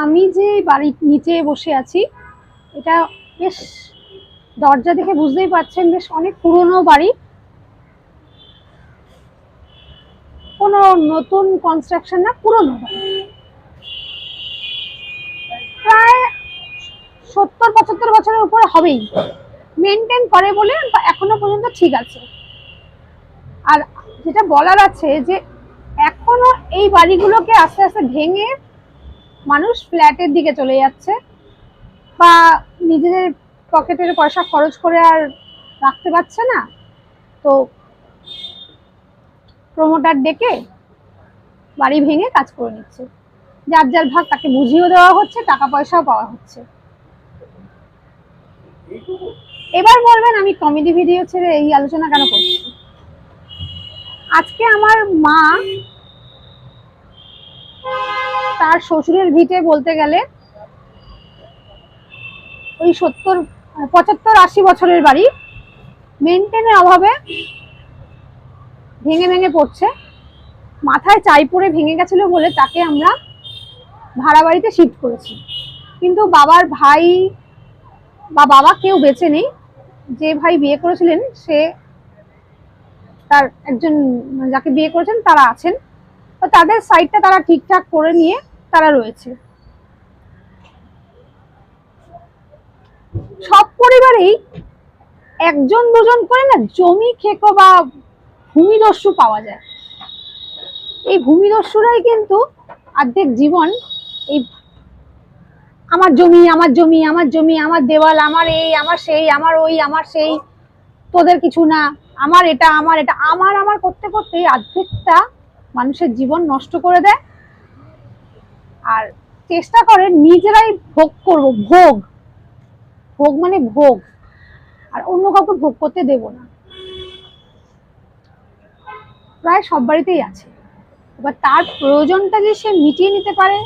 আমি যে বাড়ির নিচে বসে আছি, এটা বেশ, দরজা দেখে বুঝতেই পারছেন বেশ অনেক পুরনো বাড়ি। কোনো নতুন কনস্ট্রাকশন না, পুরনো বাড়ি। প্রায় 70-75 বছরের উপরে হবেই। মেনটেন করে বলে এখনো পর্যন্ত ঠিক আছে। আর যেটা বলার আছে যে এখনো এই বাড়িগুলোকে আস্তে আস্তে ভেঙে মানুষ ফ্ল্যাটের দিকে চলে যাচ্ছে, বা নিজেদের পকেটের পয়সা খরচ করে আর রাখতে পারছে না, তো প্রমোটার ডেকে বাড়ি ভেঙে কাজ করে নিচ্ছে। যার যার ভাগ তাকে বুঝিয়েও দেওয়া হচ্ছে, টাকা পয়সাও পাওয়া হচ্ছে। এবার বলবেন আমি কমেডি ভিডিও ছেড়ে এই আলোচনা কেন করছি। আজকে আমার মা তার শ্বশুরের ভিটে বলতে গেলে ওই 70-75-80 বছরের বাড়ি, মেনটেনের অভাবে ভেঙে ভেঙে পড়ছে। মাথায় চাই পড়ে ভেঙে গেছিল বলে তাকে আমরা ভাড়া বাড়িতে শিফট করেছি। কিন্তু বাবার ভাই বা বাবা কেউ বেঁচে নেই। যে ভাই বিয়ে করেছিলেন সে, তার একজন যাকে বিয়ে করেছেন তারা আছেন, তো তাদের সাইডটা তারা ঠিকঠাক করে নিয়ে তারা রয়েছে। সব পরিবারেই একজন দুজন করে না জমি খেকো বা ভূমিদস্যু পাওয়া যায়। এই ভূমিদস্যুরাই কিন্তু অর্ধেক জীবন এই আমার জমি, আমার জমি, আমার জমি, আমার দেওয়াল, আমার এই, আমার সেই, আমার ওই, আমার সেই, তোদের কিছু না, আমার এটা, আমার এটা, আমার আমার করতে করতে অর্ধেকটা মানুষের জীবন নষ্ট করে দেয়। আর চেষ্টা করে নিজেরাই ভোগ করব, ভোগ, ভোগ মানে ভোগ, আর অন্য কাউকে ভোগ করতে দেব না। প্রায় সব বাড়িতেই আছে। এবার তার প্রয়োজনটা যে সে মিটিয়ে নিতে পারে,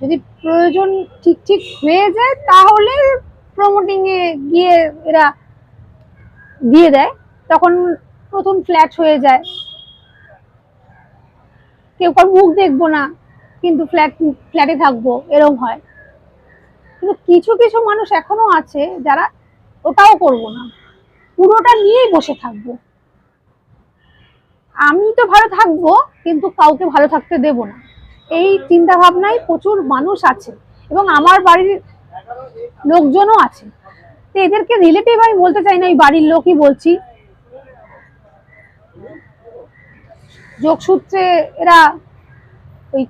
যদি প্রয়োজন ঠিক ঠিক হয়ে যায় তাহলে প্রমোটিং এ গিয়ে এরা দিয়ে দেয়, তখন নতুন ফ্ল্যাট হয়ে যায়। কেউ কার মুখ দেখবো না কিন্তু ফ্ল্যাটে থাকবো, এরকম হয়। কিন্তু কিছু কিছু মানুষ এখনো আছে যারা ওটাও করবো না, পুরোটা নিয়েই বসে থাকবো। আমি তো ভালো থাকবো কিন্তু কাউকে ভালো থাকতে দেব না, এই চিন্তা ভাবনায় প্রচুর মানুষ আছে, এবং আমার বাড়ির লোকজনও আছে। তো এদেরকে রিলেটিভ আমি বলতে চাই না, এই বাড়ির লোকই বলছি। যোগসূত্রে এরা ওই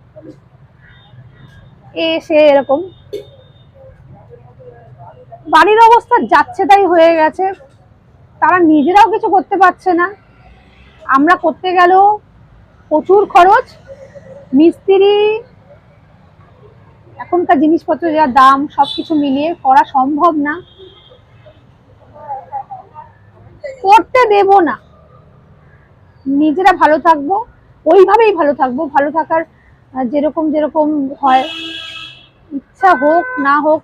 সে এরকম বাড়ির অবস্থা যাচ্ছে তাই হয়ে গেছে। তারা নিজেরাও কিছু করতে পারছে না, আমরা করতে গেলেও প্রচুর খরচ। মিস্ত্রি, এখনকার জিনিসপত্র যা দাম, সবকিছু মিলিয়ে করা সম্ভব না, করতে দেব না। নিজেরা ভালো থাকবো, ওইভাবেই ভালো থাকবো। ভালো থাকার যেরকম যেরকম হয়, ইচ্ছা হোক না হোক,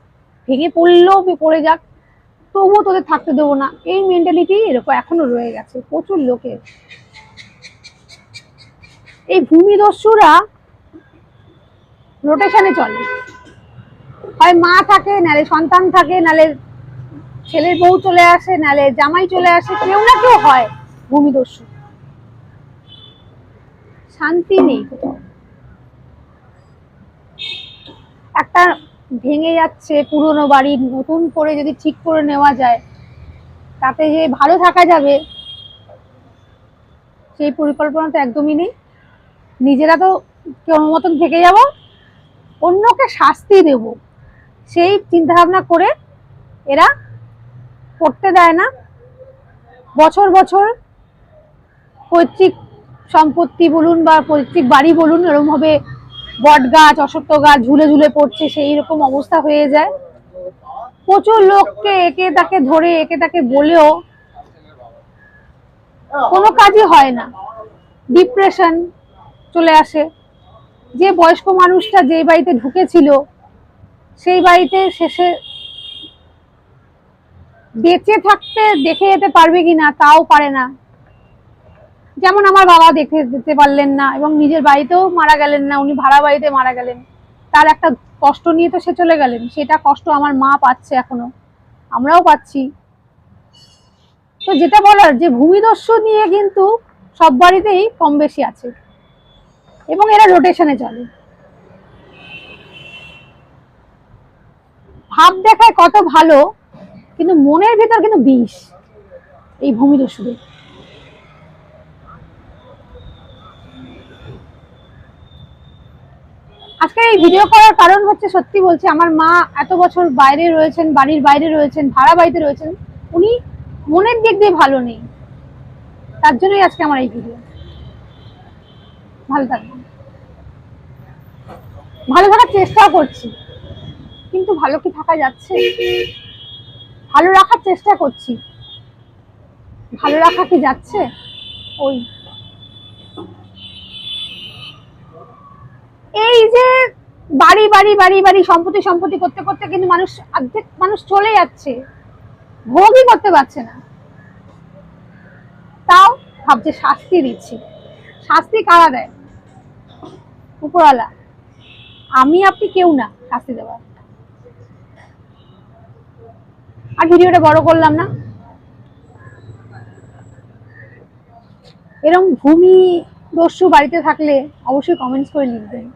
ভেঙে পড়লেও পড়ে যাক, তবুও তোদের থাকতে দেবো না, এই মেন্টালিটি এরকম এখনো রয়ে গেছে প্রচুর লোকের। এই ভূমিদস্যুরা রোটেশনে চলে, হয় মা থাকে, নালে সন্তান থাকে, নালে ছেলের বউ চলে আসে, নালে জামাই চলে আসে, কেউ না কেউ হয় ভূমিদস্যু। শান্তি নেই কোথাও। একটা ভেঙে যাচ্ছে পুরনো বাড়ি নতুন করে যদি ঠিক করে নেওয়া যায়, তাতে যে ভালো থাকা যাবে সেই পরিকল্পনা তো একদমই নেই। নিজেরা তো কোনো মতন থেকে যাব, অন্যকে শাস্তি দেব, সেই চিন্তা ভাবনা করে এরা করতে দেয় না। বছর বছর পৈতৃক সম্পত্তি বলুন বা পৈতৃক বাড়ি বলুন, এরকম ভাবে বট গাছ, অশ্বত্থ গাছ ঝুলে ঝুলে পড়ছে, সেই রকম অবস্থা হয়ে যায়। প্রচুর লোককে একে তাকে ধরে, একে তাকে বলেও কোনো কাজই হয় না। ডিপ্রেশন চলে আসে। যে বয়স্ক মানুষটা যে বাড়িতে ঢুকেছিল সেই বাড়িতে শেষে বেঁচে থাকতে দেখে যেতে পারবে কিনা তাও পারে না। যেমন আমার বাবা দেখে যেতে পারলেন না, এবং নিজের বাড়িতেও মারা গেলেন না, উনি ভাড়া বাড়িতে মারা গেলেন। তার একটা কষ্ট নিয়ে তো সে চলে গেলেন, সেটা কষ্ট আমার মা পাচ্ছে, এখনো আমরাও পাচ্ছি। তো যেটা বলার যে ভূমিদস্যু নিয়ে কিন্তু সব বাড়িতেই কম বেশি আছে এবং এরা রোটেশনে চলে। ভাব দেখায় কত ভালো, কিন্তু মনের ভিতর কিন্তু বিষ এই ভূমিদস্যুদের। আজকে এই ভিডিও করার কারণ হচ্ছে, সত্যি বলছি, আমার মা এত বছর বাইরে রয়েছেন, বাড়ির বাইরে রয়েছেন, ভাড়া বাড়িতে রয়েছেন, উনি মনের দিক দিয়ে ভালো নেই, তার জন্যই আজকে আমার এই ভিডিও। ভালো থাকবেন। ভালো থাকার চেষ্টাও করছি, কিন্তু ভালো কি থাকা যাচ্ছে? ভালো রাখার চেষ্টা করছি, ভালো রাখা কি যাচ্ছে? ওই এই যে বাড়ি বাড়ি বাড়ি বাড়ি সম্পত্তি সম্পত্তি করতে করতে কিন্তু মানুষ, অর্ধেক মানুষ চলে যাচ্ছে, ভোগই করতে পারছে না, তাও ভাবছে শাস্তি দিচ্ছি। শাস্তি কারা দেয়? উপরওয়ালা। আমি আপনি কেউ না শাস্তি দেওয়ার। আর ভিডিওটা বড় করলাম না। এরকম ভূমি দস্যু বাড়িতে থাকলে অবশ্যই কমেন্টস করে লিখবেন।